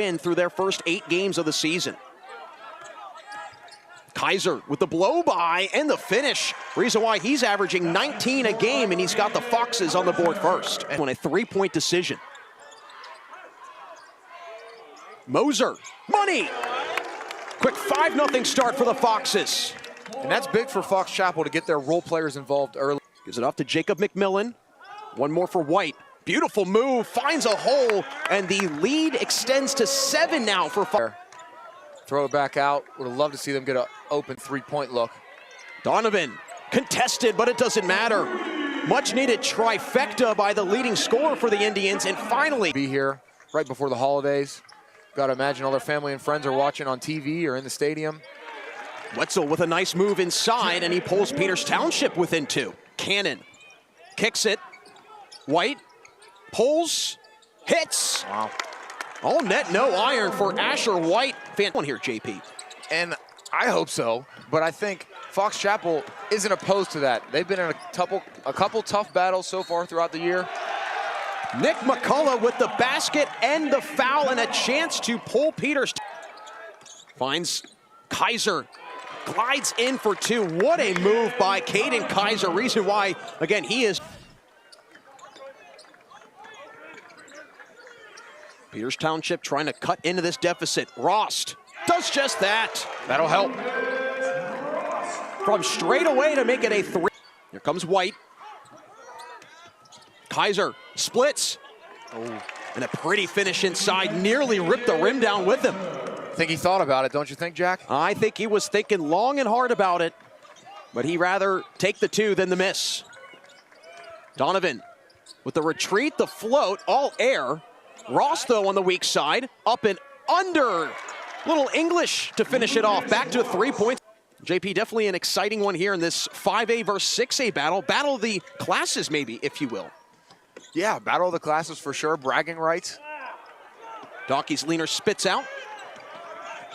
win through their first 8 games of the season. Kaiser with the blow by and the finish. Reason why he's averaging 19 a game, and he's got the Foxes on the board first. And on a 3-point decision. Moser, money! Quick 5-0 start for the Foxes. And that's big for Fox Chapel to get their role players involved early. Gives it off to Jacob McMillan. One more for White. Beautiful move, finds a hole, and the lead extends to 7 now for Fox. Throw it back out. Would have loved to see them get an open 3-point look. Donovan, contested, but it doesn't matter. Much needed trifecta by the leading scorer for the Indians, and finally be here right before the holidays. Got to imagine all their family and friends are watching on TV or in the stadium. Wetzel with a nice move inside, and he pulls Peters Township within 2. Cannon kicks it. White pulls, hits. Wow. All net, no iron for Asher White. Fan one here, JP. And I hope so, but I think Fox Chapel isn't opposed to that. They've been in a couple tough battles so far throughout the year. Nick McCullough with the basket and the foul, and a chance to pull Peters. Finds Kaiser, glides in for 2. What a move by Caden Kaiser. Reason why, again, he is. Peters Township trying to cut into this deficit. Rost does just that. That'll help. From straight away to make it a 3. Here comes White. Kaiser splits. Oh. And a pretty finish inside. Nearly ripped the rim down with him. I think he thought about it, don't you think, Jack? I think he was thinking long and hard about it, but he'd rather take the 2 than the miss. Donovan with the retreat, the float, all air. Ross, though, on the weak side, up and under. Little English to finish it off. Back to a 3-point. JP, definitely an exciting one here in this 5A versus 6A battle. Battle of the classes, maybe, if you will. Yeah, battle of the classes for sure. Bragging rights. Dockey's leaner spits out.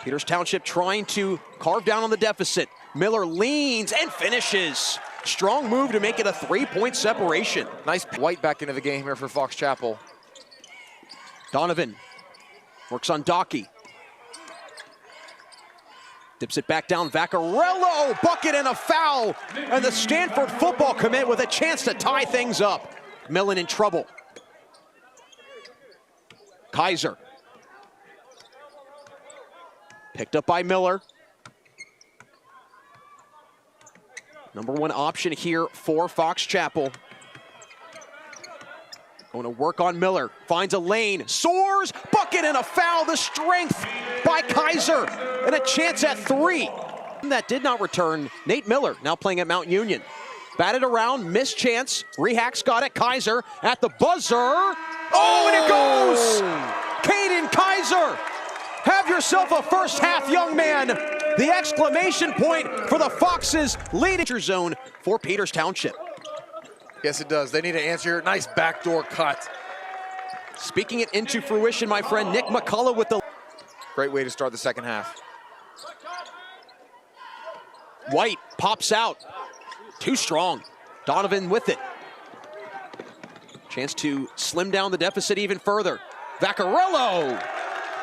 Peters Township trying to carve down on the deficit. Miller leans and finishes. Strong move to make it a 3-point separation. Nice White back into the game here for Fox Chapel. Donovan works on Dockey. Dips it back down, Vaccarello, bucket and a foul. And the Stanford football commit with a chance to tie things up. Millen in trouble. Kaiser. Picked up by Miller. Number 1 option here for Fox Chapel. Going to work on Miller, finds a lane, soars, bucket and a foul, the strength by Kaiser, and a chance at 3. That did not return, Nate Miller, now playing at Mount Union. Batted around, missed chance, Rehack's got it, Kaiser at the buzzer. Oh, and it goes! Caden Kaiser, have yourself a first half, young man. The exclamation point for the Foxes, leading zone for Peters Township. Yes, it does. They need to answer. Nice backdoor cut. Speaking it into fruition, my friend, Nick McCullough with the... Great way to start the second half. White pops out. Too strong. Donovan with it. Chance to slim down the deficit even further. Vaccarello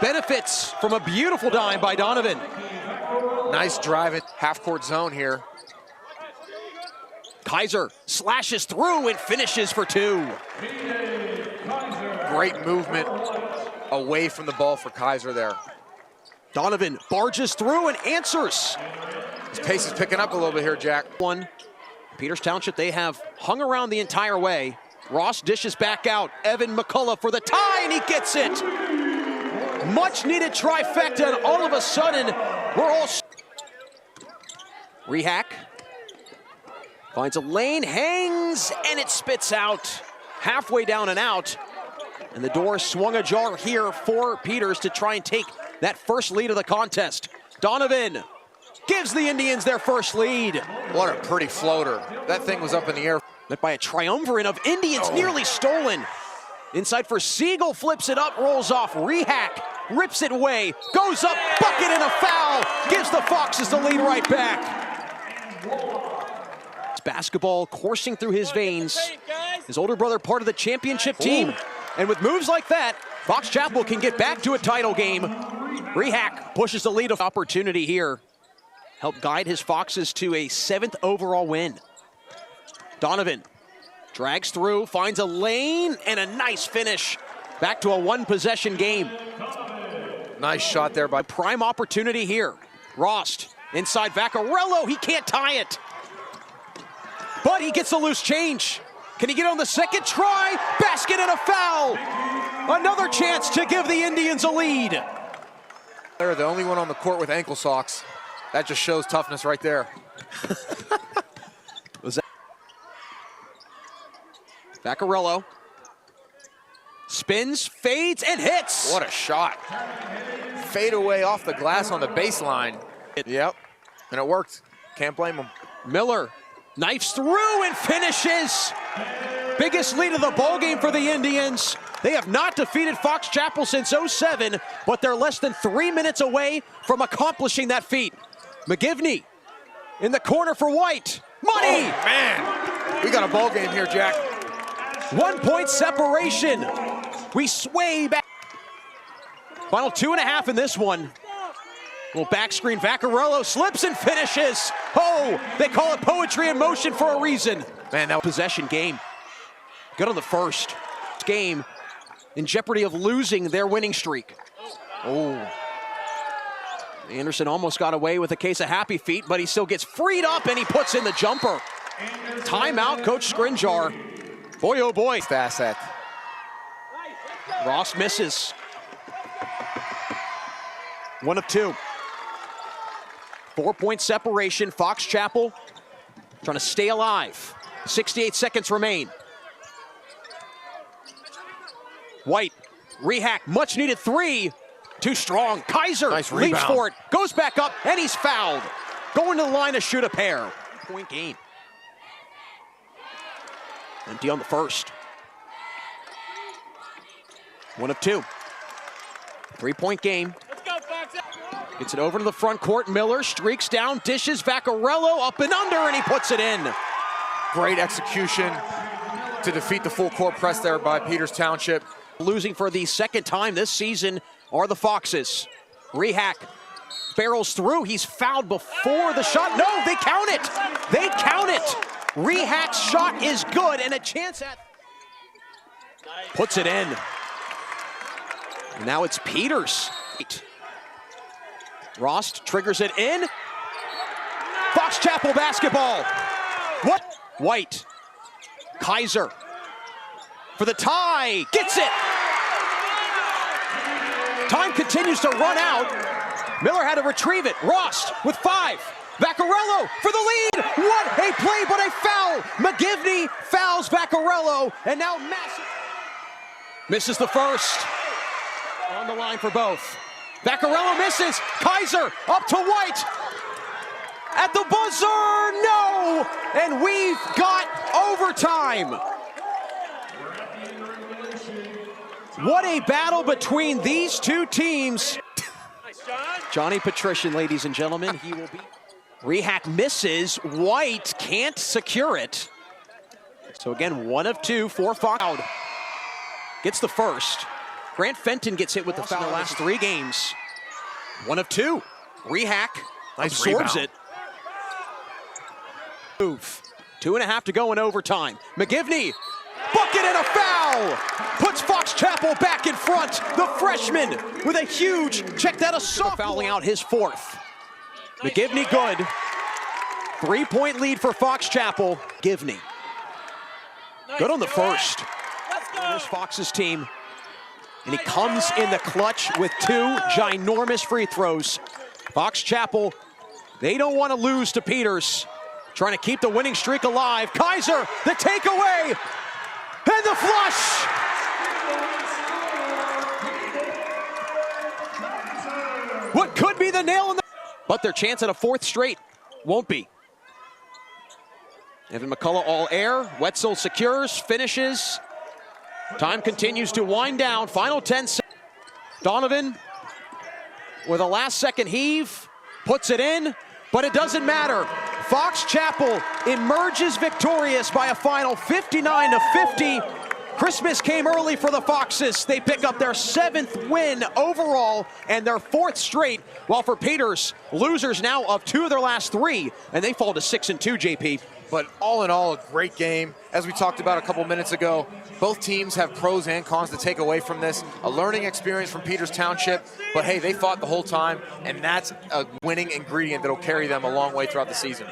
benefits from a beautiful dime by Donovan. Nice drive at half-court zone here. Kaiser slashes through and finishes for 2. Great movement away from the ball for Kaiser there. Donovan barges through and answers. His pace is picking up a little bit here, Jack. Peters Township, they have hung around the entire way. Ross dishes back out. Evan McCullough for the tie, and he gets it. Much needed trifecta, and all of a sudden, we're all... Rehack finds a lane, hangs, and it spits out. Halfway down and out. And the door swung ajar here for Peters to try and take that first lead of the contest. Donovan gives the Indians their first lead. What a pretty floater. That thing was up in the air. Met by a triumvirate of Indians, nearly stolen. Inside for Siegel, flips it up, rolls off. Rehack rips it away, goes up, bucket and a foul. Gives the Foxes the lead right back. Basketball coursing through his veins. His older brother part of the championship team. And with moves like that, Fox Chapel can get back to a title game. Rehack pushes the lead of opportunity here. Help guide his Foxes to a 7th overall win. Donovan drags through, finds a lane, and a nice finish. Back to a 1-possession game. Nice shot there by prime opportunity here. Rost inside Vaccarello, he can't tie it. But he gets a loose change. Can he get on the second try? Basket and a foul. Another chance to give the Indians a lead. They're the only one on the court with ankle socks. That just shows toughness right there. Vaccarello spins, fades, and hits. What a shot. Fade away off the glass on the baseline. Yep, and it worked. Can't blame him. Miller knifes through and finishes. Biggest lead of the ballgame for the Indians. They have not defeated Fox Chapel since '07, but they're less than 3 minutes away from accomplishing that feat. McGivney in the corner for White. Money! Oh, man. We got a ball game here, Jack. 1 point separation. We sway back. Final 2.5 in this one. Little back screen. Vaccarello slips and finishes. Oh, they call it poetry in motion for a reason. Man, that possession game. Good on the first. Game in jeopardy of losing their winning streak. Oh. Anderson almost got away with a case of happy feet, but he still gets freed up and he puts in the jumper. Timeout, Coach Scrinjar. Boy, oh boy. Fast set. Ross misses. 1 of 2. 4-point separation. Fox Chapel trying to stay alive. 68 seconds remain. White, Rehack, much needed 3. Too strong. Kaiser nice leaps for it, goes back up, and he's fouled. Going to the line to shoot a pair. Point game. Empty on the first. 1 of 2. 3-point game. Let's go, Fox. Gets it over to the front court. Miller streaks down, dishes Vaccarello up and under, and he puts it in. Great execution to defeat the full court press there by Peters Township. Losing for the second time this season are the Foxes. Rehack barrels through. He's fouled before the shot. No, they count it. They count it. Rehack's shot is good, and a chance at puts it in. And now it's Peters. Rost triggers it in. Fox Chapel basketball. What? White. Kaiser for the tie. Gets it. Time continues to run out. Miller had to retrieve it. Rost with 5. Vaccarello for the lead. What a play, but a foul. McGivney fouls Vaccarello, and now Massey misses the first. On the line for both. Vaccarello misses. Kaiser up to White. At the buzzer, no! And we've got overtime. What a battle between these two teams. Nice, John. Johnny Patrician, ladies and gentlemen, he will be. Rehack misses. White can't secure it. So again, 1 of 2 for Fox. Gets the first. Grant Fenton gets hit with the foul in the last 3 games. 1 of 2. Rehack absorbs it. Move. 2.5 to go in overtime. McGivney, bucket and a foul! Puts Fox Chapel back in front. The freshman with a huge, check that, a sophomore. Fouling out his 4th. McGivney good. 3-point lead for Fox Chapel. Givney. Good on the first. There's Fox's team. And he comes in the clutch with 2 ginormous free throws. Fox Chapel, they don't want to lose to Peters. Trying to keep the winning streak alive. Kaiser, the takeaway, and the flush. What could be the nail in the... But their chance at a 4th straight won't be. Evan McCullough all air. Wetzel secures, finishes. Time continues to wind down. Final 10 seconds. Donovan with a last-second heave. Puts it in, but it doesn't matter. Fox Chapel emerges victorious by a final 59-50. Christmas came early for the Foxes. They pick up their 7th win overall and their 4th straight. While for Peters, losers now of 2 of their last 3, and they fall to 6-2, JP. But all in all, a great game. As we talked about a couple minutes ago, both teams have pros and cons to take away from this. A learning experience from Peters Township, but hey, they fought the whole time, and that's a winning ingredient that'll carry them a long way throughout the season.